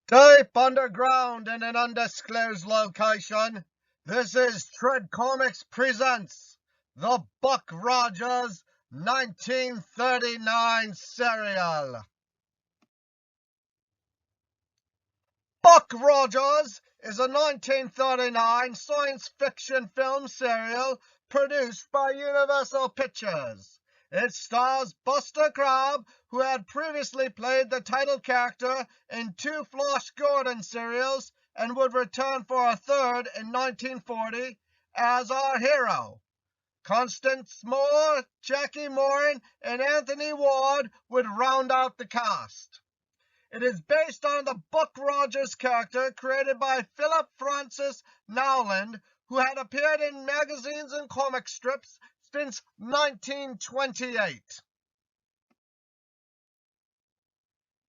Deep underground in an undisclosed location, this is Tread Comics presents the Buck Rogers 1939 serial. Buck Rogers is a 1939 science fiction film serial produced by Universal Pictures. It stars Buster Crabbe, who had previously played the title character in two Flash Gordon serials and would return for a third in 1940 as our hero. Constance Moore, Jackie Moran, and Anthony Warde would round out the cast. It is based on the Buck Rogers character created by Philip Francis Nowland, who had appeared in magazines and comic strips since 1928.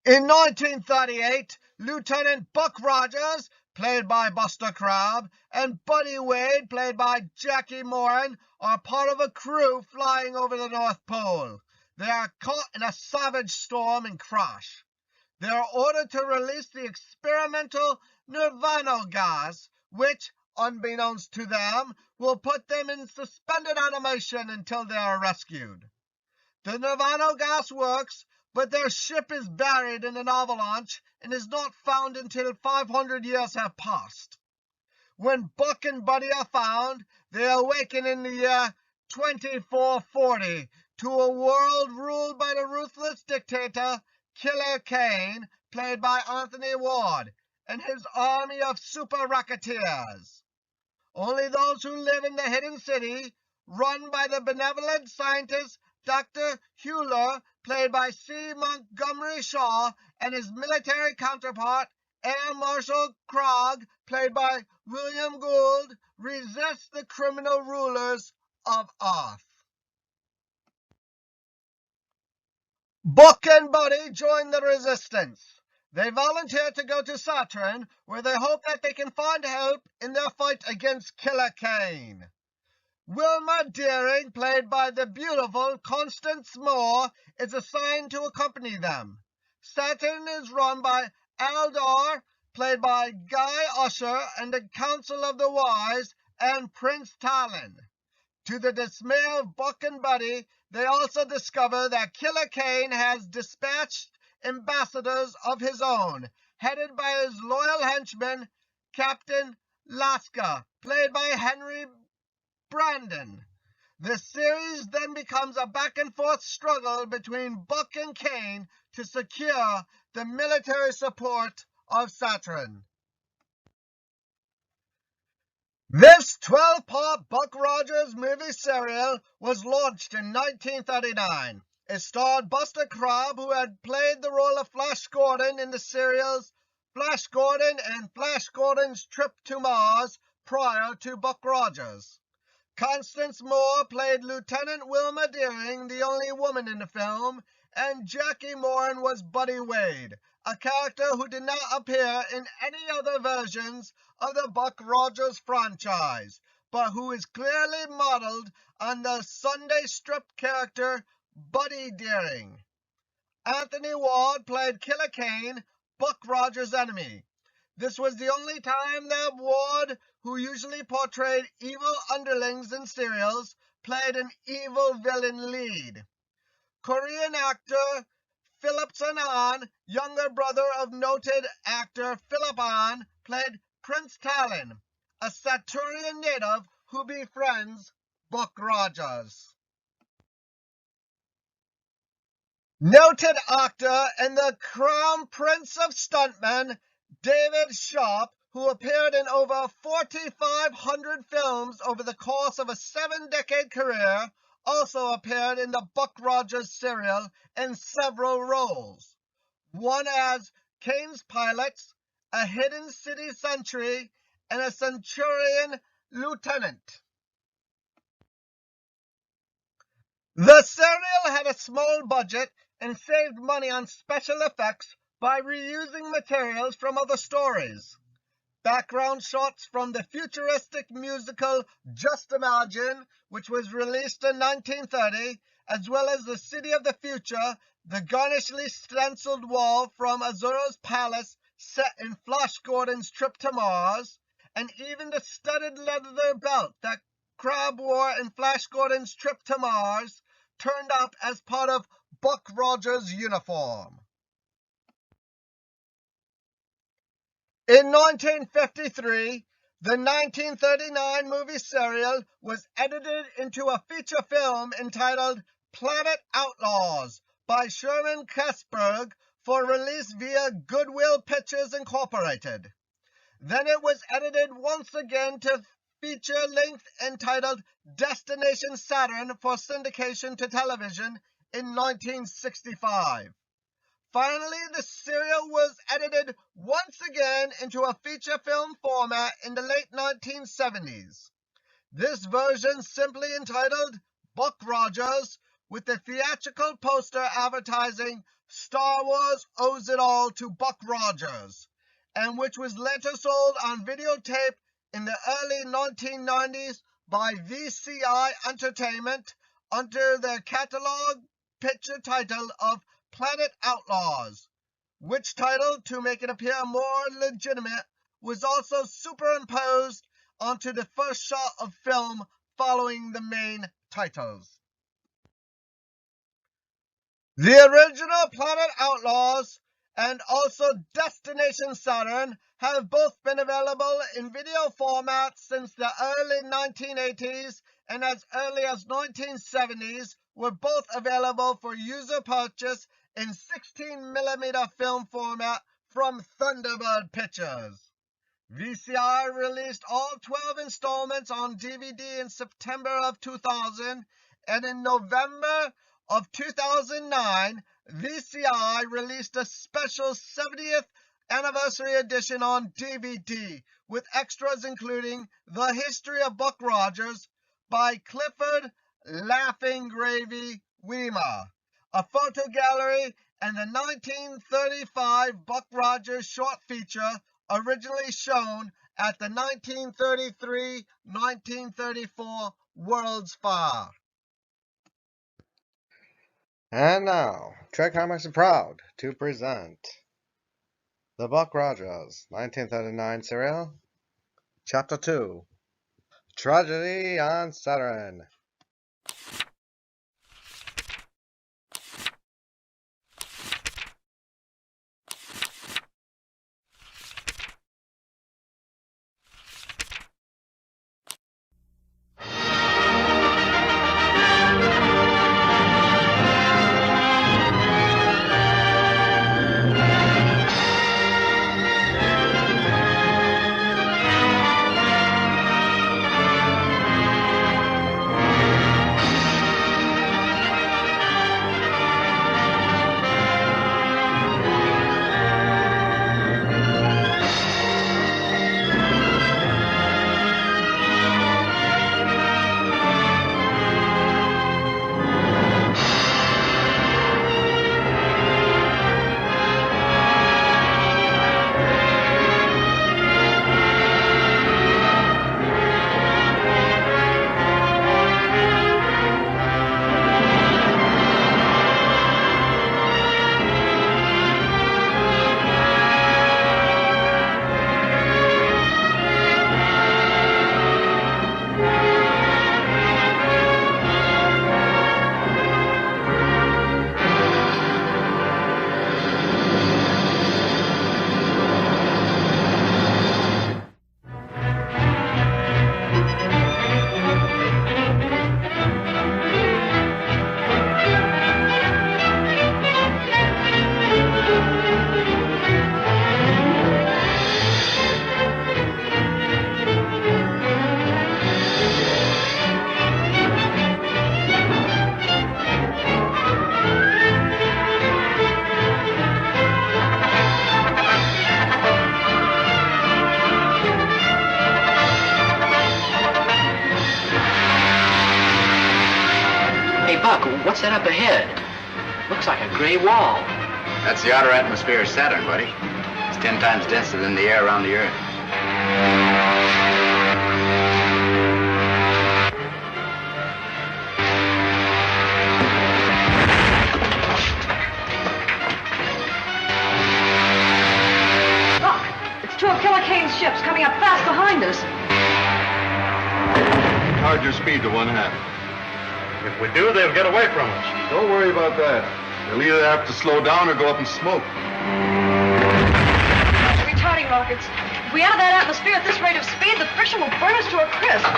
In 1938, Lieutenant Buck Rogers, played by Buster Crabbe, and Buddy Wade, played by Jackie Moran, are part of a crew flying over the North Pole. They are caught in a savage storm and crash. They are ordered to release the experimental Nirvano Gas, which, unbeknownst to them, will put them in suspended animation until they are rescued. The Nirvano Gas works, but their ship is buried in an avalanche and is not found until 500 years have passed. When Buck and Buddy are found, they awaken in the year 2440 to a world ruled by the ruthless dictator Killer Kane, played by Anthony Warde, and his army of super-racketeers. Only those who live in the hidden city, run by the benevolent scientist Dr. Huer, played by C. Montgomery Shaw, and his military counterpart, Air Marshal Kragg, played by William Gould, resist the criminal rulers of Earth. Buck and Buddy join the resistance. They volunteer to go to Saturn, where they hope that they can find help in their fight against Killer Kane. Wilma Deering, played by the beautiful Constance Moore, is assigned to accompany them. Saturn is run by Aldar, played by Guy Usher, and the Council of the Wise, and Prince Talon. To the dismay of Buck and Buddy, they also discover that Killer Kane has dispatched ambassadors of his own, headed by his loyal henchman, Captain Laska, played by Henry Brandon. The series then becomes a back-and-forth struggle between Buck and Kane to secure the military support of Saturn. This 12-part Buck Rogers movie serial was launched in 1939. It starred Buster Crabbe, who had played the role of Flash Gordon in the serials Flash Gordon and Flash Gordon's Trip to Mars prior to Buck Rogers. Constance Moore played Lieutenant Wilma Deering, the only woman in the film, and Jackie Moran was Buddy Wade, a character who did not appear in any other versions of the Buck Rogers franchise, but who is clearly modeled on the Sunday strip character Buddy Deering. Anthony Warde played Killer Kane, Buck Rogers' enemy. This was the only time that Warde, who usually portrayed evil underlings in serials, played an evil villain lead. Korean actor Philip An, younger brother of noted actor Philip An, played Prince Talon, a Saturnian native who befriends Buck Rogers. Noted actor and the crown prince of stuntmen, David Sharp, who appeared in over 4,500 films over the course of a 7-decade career, also appeared in the Buck Rogers serial in several roles. One as Kane's pilot, a hidden city sentry, and a Centurion lieutenant. The serial had a small budget and saved money on special effects by reusing materials from other stories. Background shots from the futuristic musical Just Imagine, which was released in 1930, as well as the City of the Future, the garnishly stenciled wall from Azura's Palace, set in Flash Gordon's trip to Mars, and even the studded leather belt that Crabbe wore in Flash Gordon's trip to Mars turned up as part of Buck Rogers' uniform. In 1953, the 1939 movie serial was edited into a feature film entitled Planet Outlaws by Sherman Kessberg for release via Goodwill Pictures Incorporated. Then it was edited once again to feature length entitled Destination Saturn for syndication to television in 1965. Finally, the serial was edited once again into a feature film format in the late 1970s. This version, simply entitled Buck Rogers, with the theatrical poster advertising Star Wars owes it all to Buck Rogers, and which was later sold on videotape in the early 1990s by VCI Entertainment under their catalog picture title of Planet Outlaws, which title, to make it appear more legitimate, was also superimposed onto the first shot of film following the main titles. The original Planet Outlaws and also Destination Saturn have both been available in video format since the early 1980s, and as early as 1970s were both available for user purchase in 16mm film format from Thunderbird Pictures. VCI released all 12 installments on DVD in September of 2000, and in November of 2009, VCI released a special 70th anniversary edition on DVD, with extras including The History of Buck Rogers by Clifford Laughing Gravy Weimer, a photo gallery, and the 1935 Buck Rogers short feature originally shown at the 1933-1934 World's Fair. And now, Trek Comics are proud to present the Buck Rogers 1939 serial, Chapter 2, Tragedy on Saturn. What's that up ahead? Looks like a gray wall. That's the outer atmosphere of Saturn, buddy. It's 10 times denser than the air around the Earth. Kane's ship's coming up fast behind us. Hard your speed to 1/2. If we do, they'll get away from us. Don't worry about that. They'll either have to slow down or go up in smoke. Retarding rockets. If we enter that atmosphere at this rate of speed, the friction will burn us to a crisp.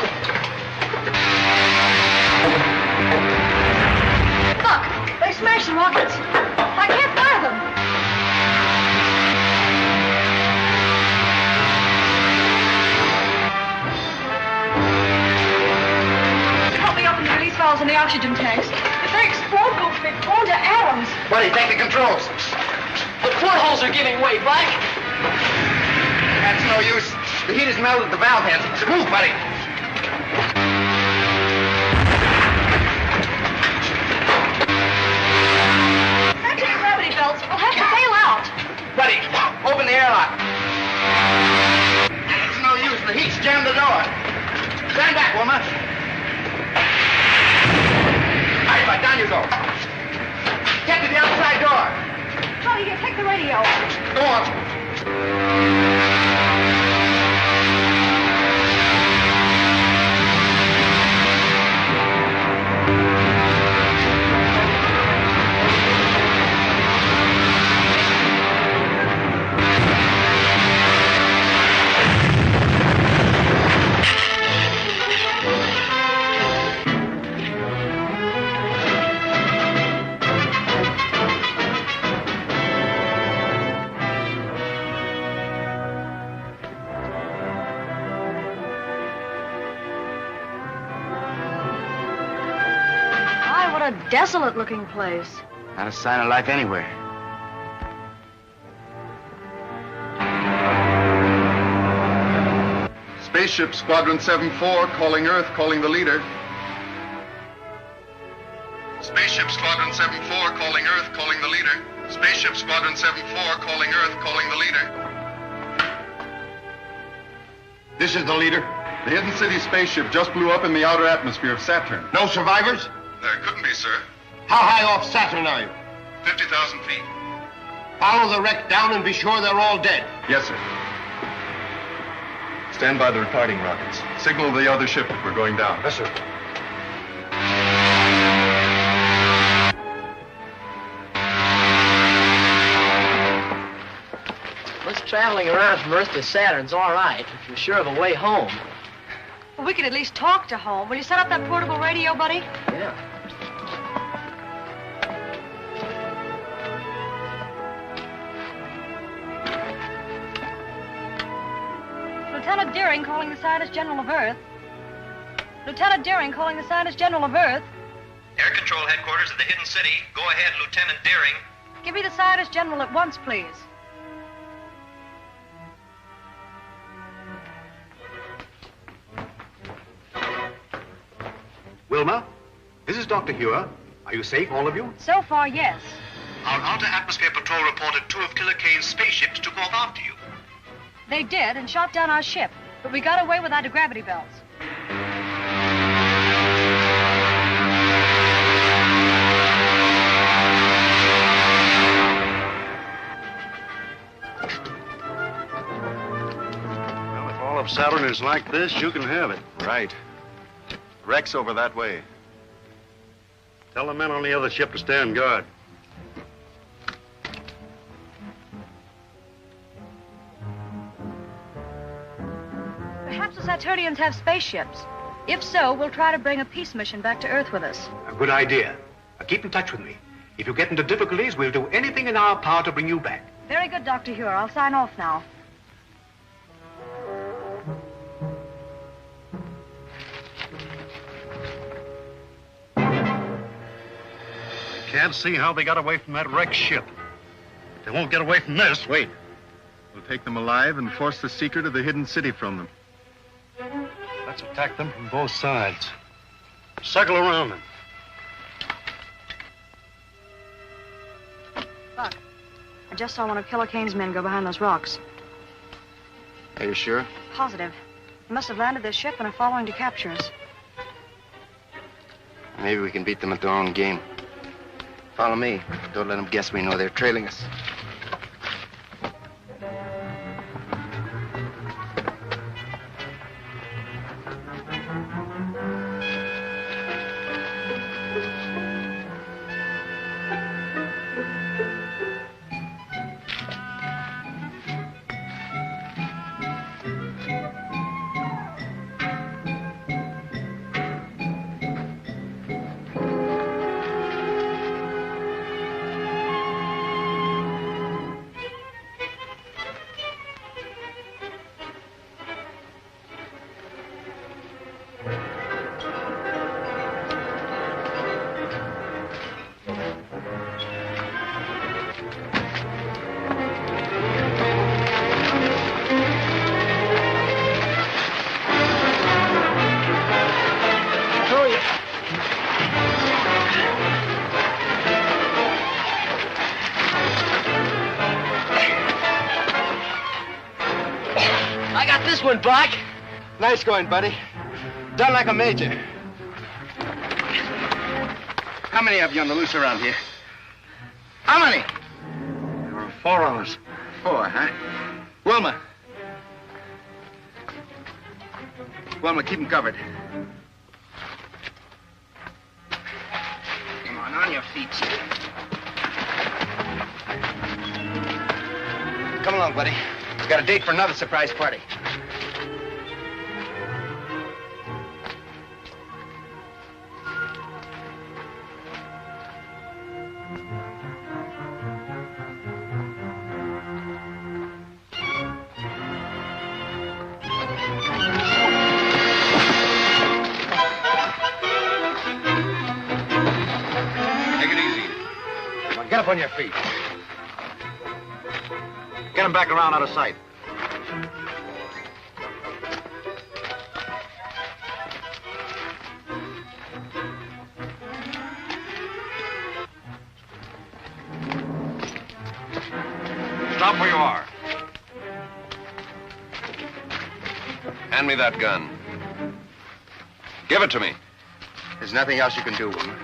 Look, they smashed the rockets. I can't fire them. Help me open the release valves in the oxygen tanks. If they explode, we'll be blown to atoms. Buddy, take the controls. The portholes are giving way, Black. That's no use. The heat has melted the valve heads. Move, buddy. Anti-gravity belts will have to bail out. Buddy, open the airlock. It's no use. The heat's jammed the door. Stand back, woman. All right, bud, down you go. Get to the outside door. Johnny, here, take the radio. Go on. Desolate-looking place. Not a sign of life anywhere. Spaceship Squadron 7-4 calling Earth, calling the leader. Spaceship Squadron 7-4 calling Earth, calling the leader. Spaceship Squadron 7-4 calling Earth, calling the leader. This is the leader. The Hidden City spaceship just blew up in the outer atmosphere of Saturn. No survivors? There couldn't be, sir. How high off Saturn are you? 50,000 feet. Follow the wreck down and be sure they're all dead. Yes, sir. Stand by the retarding rockets. Signal the other ship that we're going down. Yes, sir. Us traveling around from Earth to Saturn's all right, if you're sure of a way home. Well, we could at least talk to home. Will you set up that portable radio, buddy? Yeah. Lieutenant Deering calling the Scientist General of Earth. Lieutenant Deering calling the Scientist General of Earth. Air Control Headquarters of the Hidden City. Go ahead, Lieutenant Deering. Give me the Scientist General at once, please. Wilma, this is Dr. Huer. Are you safe, all of you? So far, yes. Our outer atmosphere patrol reported 2 of Killer Kane's spaceships took off after you. They did and shot down our ship, but we got away without the gravity belts. Well, if all of Saturn is like this, you can have it. Right. Wreck's over that way. Tell the men on the other ship to stand guard. Perhaps the Saturnians have spaceships. If so, we'll try to bring a peace mission back to Earth with us. A good idea. Now keep in touch with me. If you get into difficulties, we'll do anything in our power to bring you back. Very good, Dr. Huer. I'll sign off now. Can't see how they got away from that wrecked ship. They won't get away from this. Wait. We'll take them alive and force the secret of the Hidden City from them. Let's attack them from both sides. Circle around them. Buck, I just saw one of Killer Kane's men go behind those rocks. Are you sure? Positive. They must have landed their ship and are following to capture us. Maybe we can beat them at their own game. Follow me. Don't let them guess we know they're trailing us. I got this one, Buck. Nice going, buddy. Done like a major. How many of you on the loose around here? How many? There are 4 of us. 4, huh? Wilma. Wilma, keep them covered. Come on your feet. Come along, buddy. He's got a date for another surprise party. Get up on your feet. Get him back around out of sight. Stop where you are. Hand me that gun. Give it to me. There's nothing else you can do, Wilma.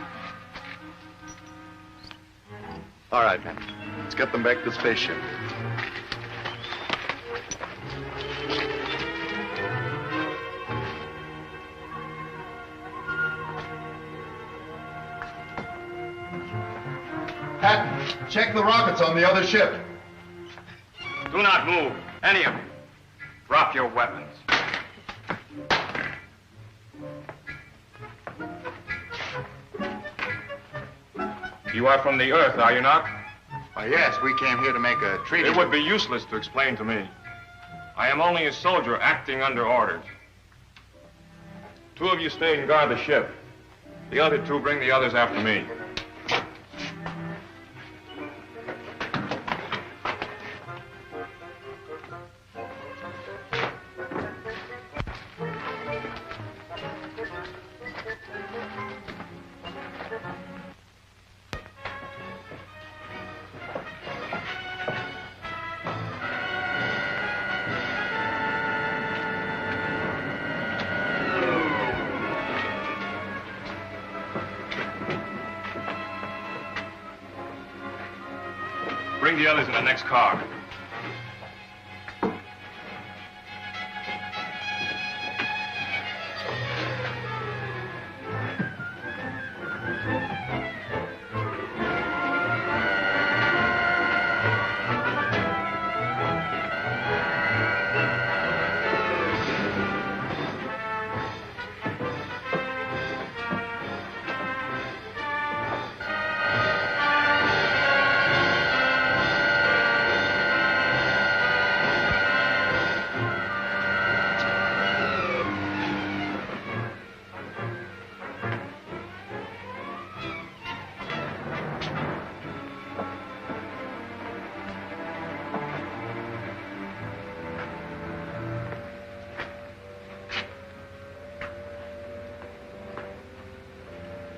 All right, man. Let's get them back to the spaceship. Patton, check the rockets on the other ship. Do not move, any of you. Drop your weapons. You are from the Earth, are you not? Yes, we came here to make a treaty. It would be useless to explain to me. I am only a soldier acting under orders. 2 of you stay and guard the ship. The other 2 bring the others after me. Bring the others in the next car.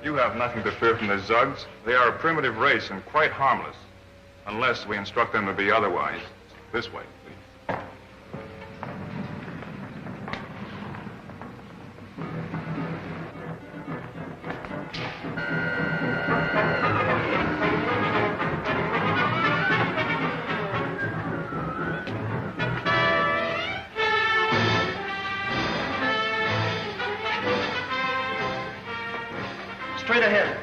You have nothing to fear from the Zugs. They are a primitive race and quite harmless. Unless we instruct them to be otherwise. This way, please. Straight ahead.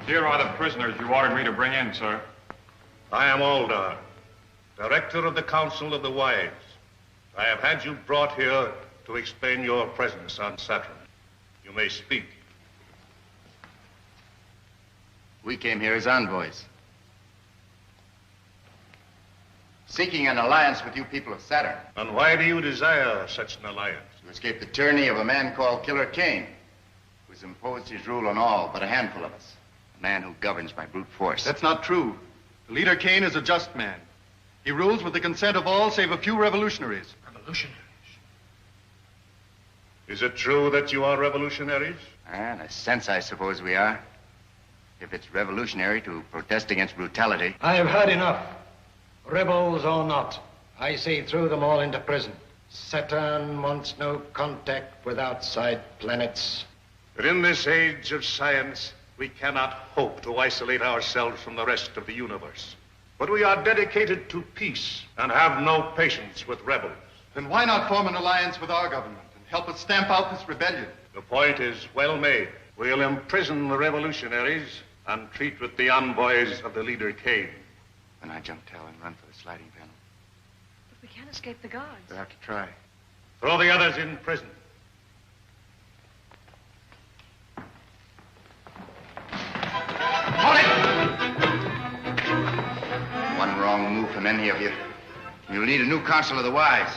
Here are the prisoners you ordered me to bring in, sir. I am Alda, Director of the Council of the Wise. I have had you brought here to explain your presence on Saturn. You may speak. We came here as envoys. Seeking an alliance with you people of Saturn. And why do you desire such an alliance? To escape the tyranny of a man called Killer Kane, who's imposed his rule on all but a handful of us. A man who governs by brute force. That's not true. The leader Kane is a just man. He rules with the consent of all save a few revolutionaries. Revolutionaries? Is it true that you are revolutionaries? In a sense, I suppose we are. If it's revolutionary to protest against brutality. I have heard enough. Rebels or not, I say throw them all into prison. Saturn wants no contact with outside planets. But in this age of science, we cannot hope to isolate ourselves from the rest of the universe. But we are dedicated to peace and have no patience with rebels. Then why not form an alliance with our government and help us stamp out this rebellion? The point is well made. We'll imprison the revolutionaries and treat with the envoys of the leader Kane. Then I jump tail and run for the sliding panel. But we can't escape the guards. We'll have to try. Throw the others in prison. Hold it! One wrong move from any of you, you'll need a new council of the wise.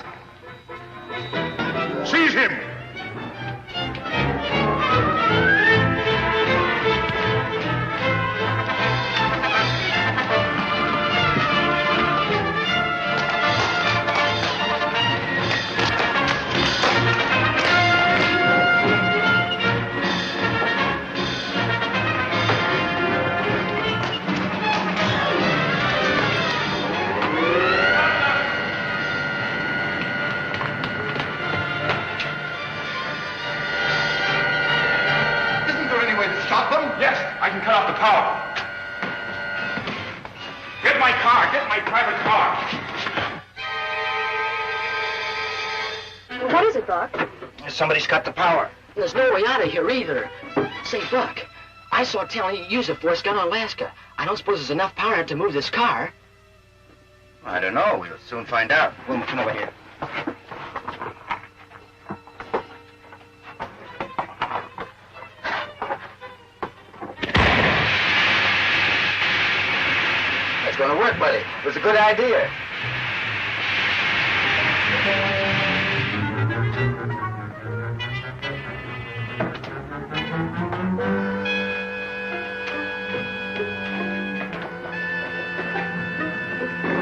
Seize him! Yes, I can cut off the power. Get my car. Get my private car. What is it, Buck? Somebody's cut the power. There's no way out of here either. Say, Buck, I saw Tally use a force gun on Alaska. I don't suppose there's enough power to move this car. I don't know. We'll soon find out. Wilma, come over here. It's going to work, buddy. It was a good idea.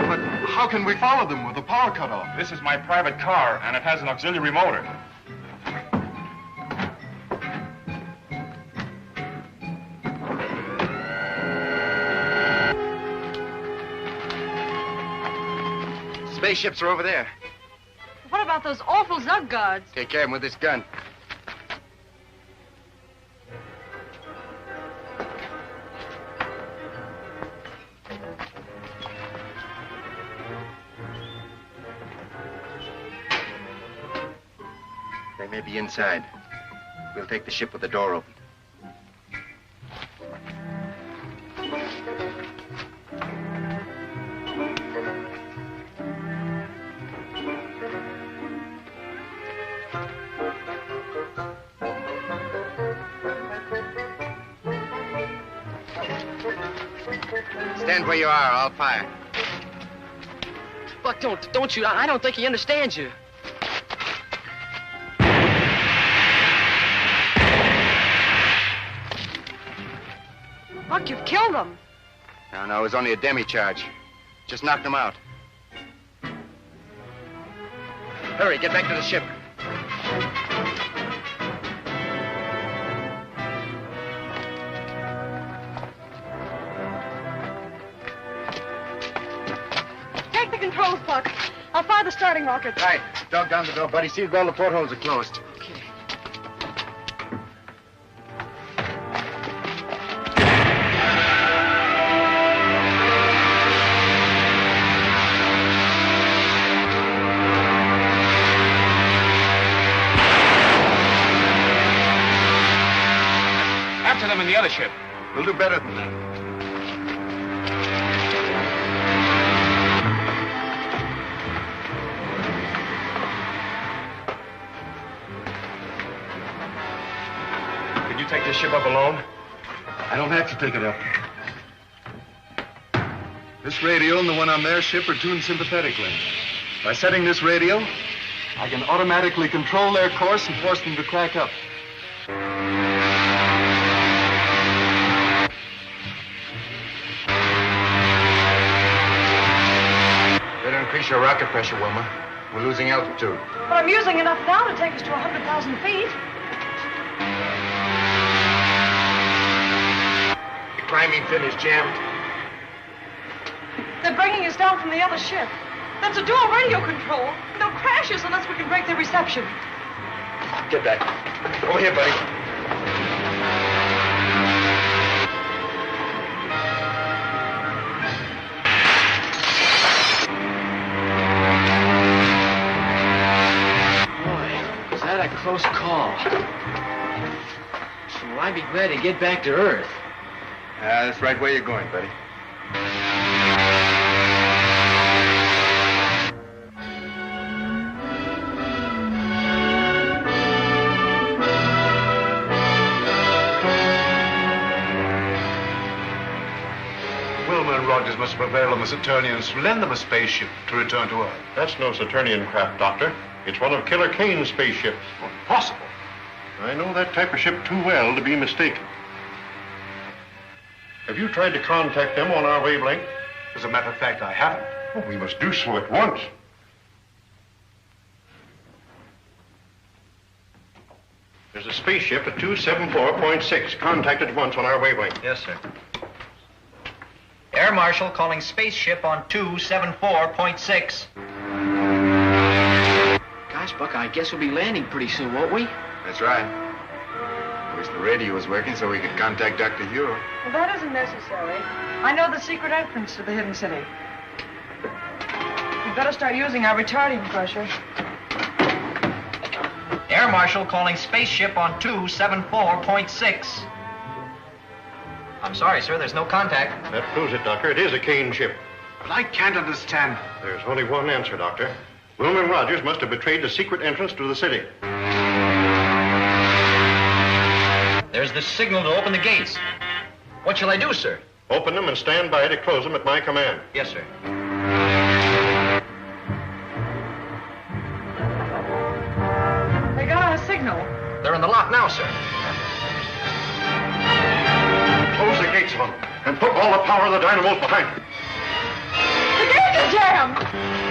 But how can we follow them with the power cut off? This is my private car, and it has an auxiliary motor. Spaceships are over there. What about those awful Zug guards? Take care of them with this gun. They may be inside. We'll take the ship with the door open. Stand where you are. I'll fire. Buck, don't you? I don't think he understands you. Buck, you've killed them. No, it was only a demi-charge. Just knocked them out. Hurry, get back to the ship. Take the controls, Buck. I'll fire the starting rockets. Right. Dog down the door, buddy. See if all the portholes are closed. Okay. After them in the other ship. We'll do better than that. Can you take this ship up alone? I don't have to take it up. This radio and the one on their ship are tuned sympathetically. By setting this radio, I can automatically control their course and force them to crack up. Better increase your rocket pressure, Wilma. We're losing altitude. But I'm using enough now to take us to 100,000 feet. The climbing fin is jammed. They're bringing us down from the other ship. That's a dual radio control. They'll crash us unless we can break their reception. Get back. Over here, buddy. Boy, was that a close call. Well, I'd be glad to get back to Earth. That's the right way you're going, buddy. Rogers must prevail on the Saturnians to lend them a spaceship to return to Earth. That's no Saturnian craft, Doctor. It's one of Killer Kane's spaceships. Possible. I know that type of ship too well to be mistaken. Have you tried to contact them on our wavelength? As a matter of fact, I haven't. Well, we must do so at once. There's a spaceship at 274.6. Contact at once on our wavelength. Yes, sir. Air Marshal calling spaceship on 274.6. Gosh, Buck, I guess we'll be landing pretty soon, won't we? That's right. I wish the radio was working so we could contact Dr. Huer. Well, that isn't necessary. I know the secret entrance to the hidden city. We'd better start using our retarding pressure. Air Marshal calling spaceship on 274.6. I'm sorry, sir, there's no contact. That proves it, Doctor. It is a Kane ship. But I can't understand. There's only one answer, Doctor. Wilma and Rogers must have betrayed the secret entrance to the city. There's the signal to open the gates. What shall I do, sir? Open them and stand by to close them at my command. Yes, sir. They got a signal. They're in the lock now, sir. Close the gates on them and put all the power of the dynamos behind them. The gate is jammed!